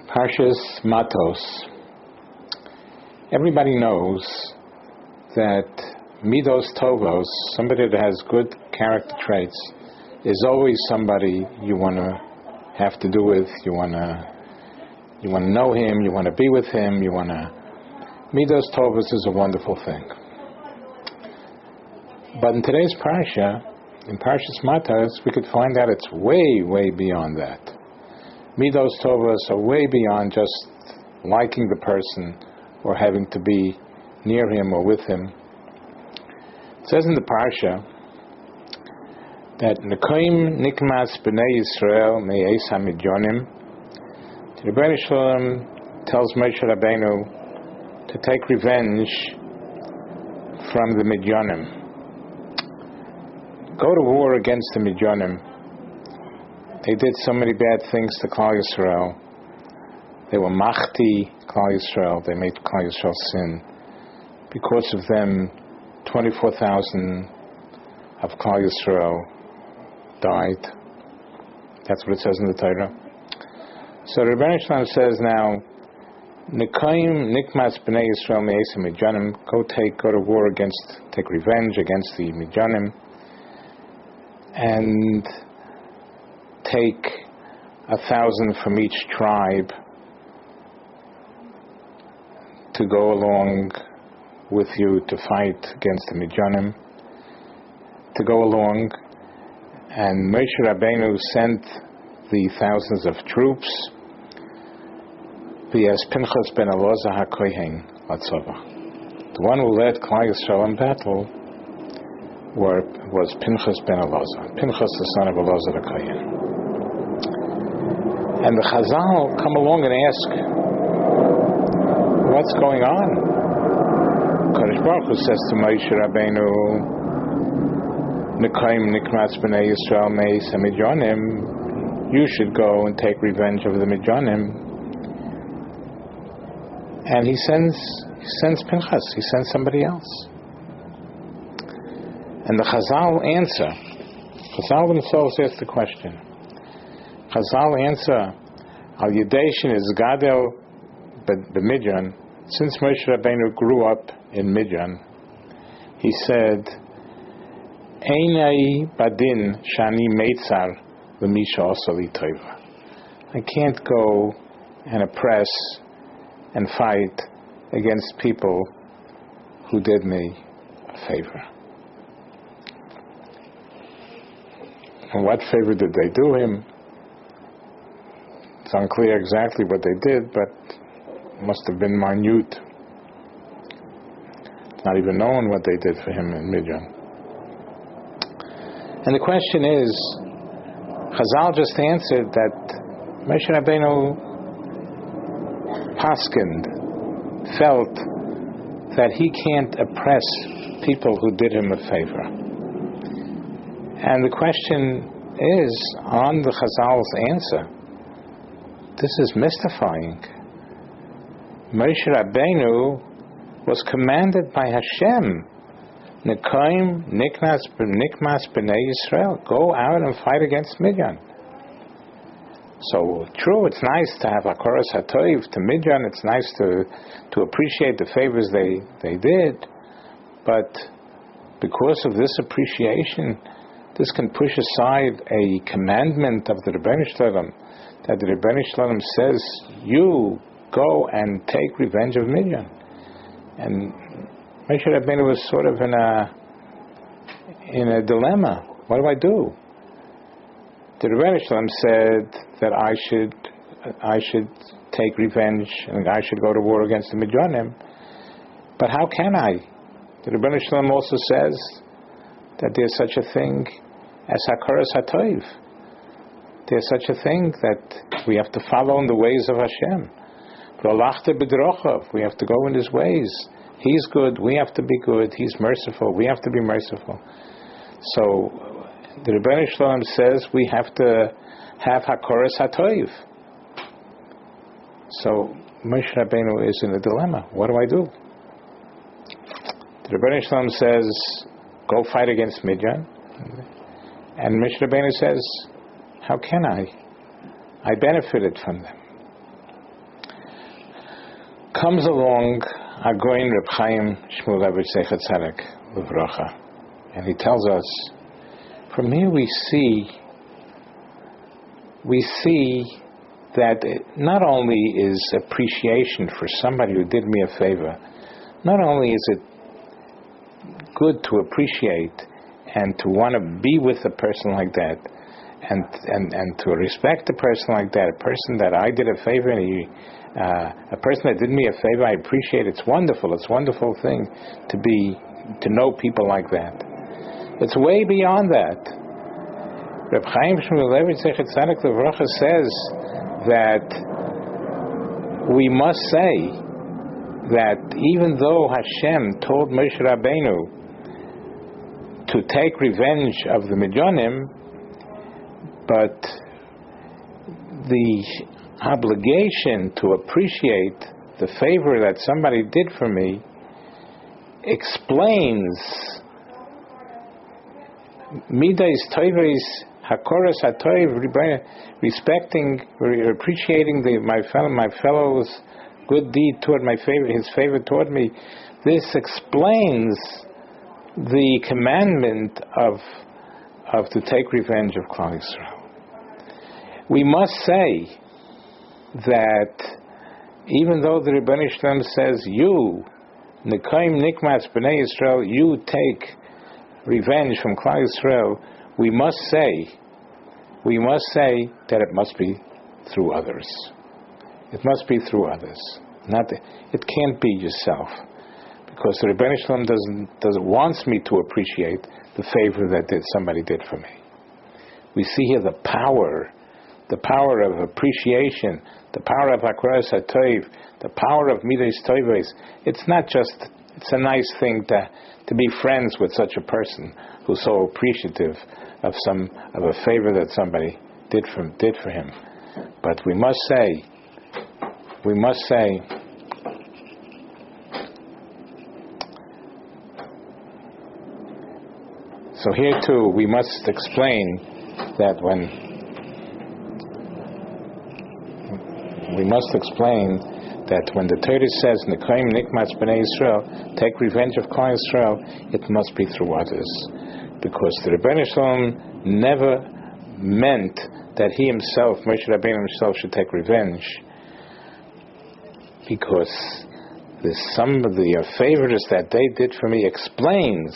Parshas Matos. Everybody knows that Midos Tovos, somebody that has good character traits, is always somebody you want to have to do with. You want to know him. You want to be with him. Midos Tovos is a wonderful thing. But in today's parsha, in Parshas Matos, we could find out it's way, way beyond that. Midos Tovos are way beyond just liking the person or having to be near him or with him. It says in the parsha that Nekoim Nikmas B'nei Yisrael Me'es HaMidyonim. The Rebbeinu Shalom tells Moshe Rabbeinu to take revenge from the Midyonim. Go to war against the Midyonim. They did so many bad things to Klal Yisrael. They were machti Klal Yisrael. They made Klal Yisrael sin. Because of them, 24,000 of Klal Yisrael died. That's what it says in the Torah. So the Rebbeinu Shalom says now, Nekaim Nikmas B'nei Yisrael Me'esem Midyanim. Go to war take revenge against the Midyanim, and take 1,000 from each tribe to go along with you to fight against the Midyanim, to go along. And Moshe Rabbeinu sent the thousands of troops, v'yas Pinchas ben Elazar HaKohen Latzava. The one who led Klal Yisrael in battle was Pinchas ben Elazar. Pinchas, the son of Elazar the Kohen. And the Chazal come along and ask, what's going on? Kadosh Baruch Hu says to Moshe Rabbeinu, Nekaim Nikmas B'nei Yisrael Me'es HaMidyonim, you should go and take revenge of the Midyanim. And he sends Pinchas, he sends somebody else. And the Chazal answer, Chazal themselves ask the question. Chazal answer, Al Yedeshin is Gadel B'Midyan. Since Moshe Rabbeinu grew up in Midyan, he said, Einai Badin Shani Meitzar L'Misha Osali Tova. I can't go and oppress and fight against people who did me a favor. And what favor did they do him? It's unclear exactly what they did, but it must have been minute. It's not even known what they did for him in Midyan. And the question is, Chazal just answered that Moshe Rabbeinu paskined, felt that he can't oppress people who did him a favor. And the question is, on the Chazal's answer, this is mystifying. Moshe Rabbeinu was commanded by Hashem, Nekaim Nikmas B'nei Yisrael, go out and fight against Midyan. So true, it's nice to have Hakoras HaToiv to Midyan, it's nice to appreciate the favors they did, but because of this appreciation, this can push aside a commandment of the Rebbeinu Shalom, that the Rebbeinu Shalom says, you go and take revenge of Midyan. And Moshe Rabbeinu was sort of in a dilemma. What do I do? The Rebbeinu Shalom said that I should take revenge and I should go to war against the Midyanim. But how can I? The Rebbeinu Shalom also says that there's such a thing as Hakoras HaToiv. There's such a thing that we have to follow in the ways of Hashem. We have to go in His ways. He's good, we have to be good. He's merciful, we have to be merciful. So the Rebbeinu Shalom says we have to have Hakoras HaToiv. So Moshe Rabbeinu is in a dilemma. What do I do? The Rebbeinu Shalom says, go fight against Midyan. And Moshe Rabbeinu says, how can I? I benefited from them. Comes along Agoin Reb Chaim Shmulevich Zecher Tzedek Livracha, and he tells us, from here we see that not only is appreciation for somebody who did me a favor, not only is it good to appreciate and to want to be with a person like that, and to respect a person like that, a person that I did a favor and a person that did me a favor, I appreciate. It's wonderful. It's a wonderful thing to know people like that. It's way beyond that. Reb Chaim Shmulevich Zecher Tzedek Livracha says that we must say that even though Hashem told Moshe Rabbeinu to take revenge of the Midyanim, but the obligation to appreciate the favor that somebody did for me explains Midos Tovos Hakoras HaTov, respecting, appreciating my fellow's good deed toward his favor toward me. This explains the commandment of to take revenge of Klal Yisrael. We must say that even though the Rebbeinu Shalom says, you, Nekaim Nikmas B'nai Yisrael, you take revenge from Klal Yisrael, we must say that it must be through others. It must be through others. It can't be yourself. Because the Rebbeinu Shalom wants me to appreciate the favor that somebody did for me. We see here the power of appreciation, the power of Hakoras HaTov, the power of Midos Tovos. It's a nice thing to be friends with such a person who's so appreciative of a favor that somebody did for him. But we must say, so here too we must explain that when the Torah says Nekaim Nikmas B'nai Yisrael, take revenge of Klal Yisrael, it must be through others, because the Rebbeinu Shalom never meant that he himself, Moshe Rabbeinu himself, should take revenge, because some of the favors that they did for me explains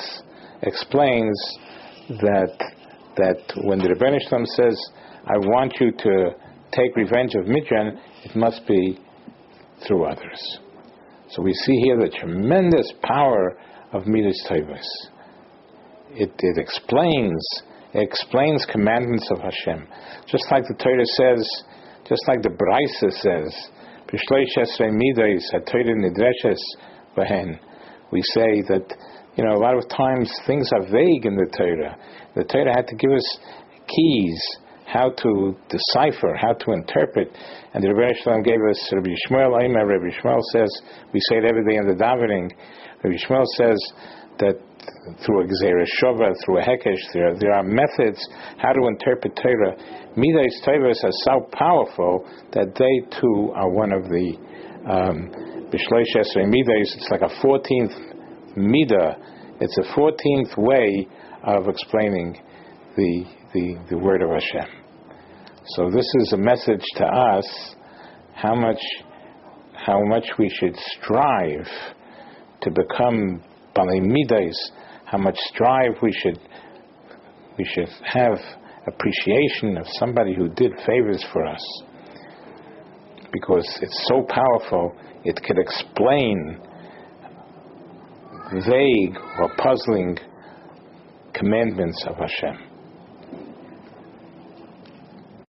that when the Rebbeinu Shalom says, I want you to take revenge of Midian, it must be through others. So we see here the tremendous power of Midos Tovos. It explains commandments of Hashem. Just like the Torah says, just like the Braisa says, we say that, a lot of times things are vague in the Torah. The Torah had to give us keys, how to decipher, how to interpret. And the Rebbeinu Shalom gave us Rabbi Yishmael Aimer. Rabbi Yishmael says, we say it every day in the davening, Rabbi Yishmael says that through a Gzeira Shova, through a Hekesh, there are methods how to interpret Torah. Midos Tovos are so powerful that they too are one of the B'shloish Esrei Midos. It's like a 14th Midah. It's a 14th way of explaining the word of Hashem. So this is a message to us how much we should strive to become Balei Midos, how much strive we should have appreciation of somebody who did favors for us, because it's so powerful. It could explain vague or puzzling commandments of Hashem.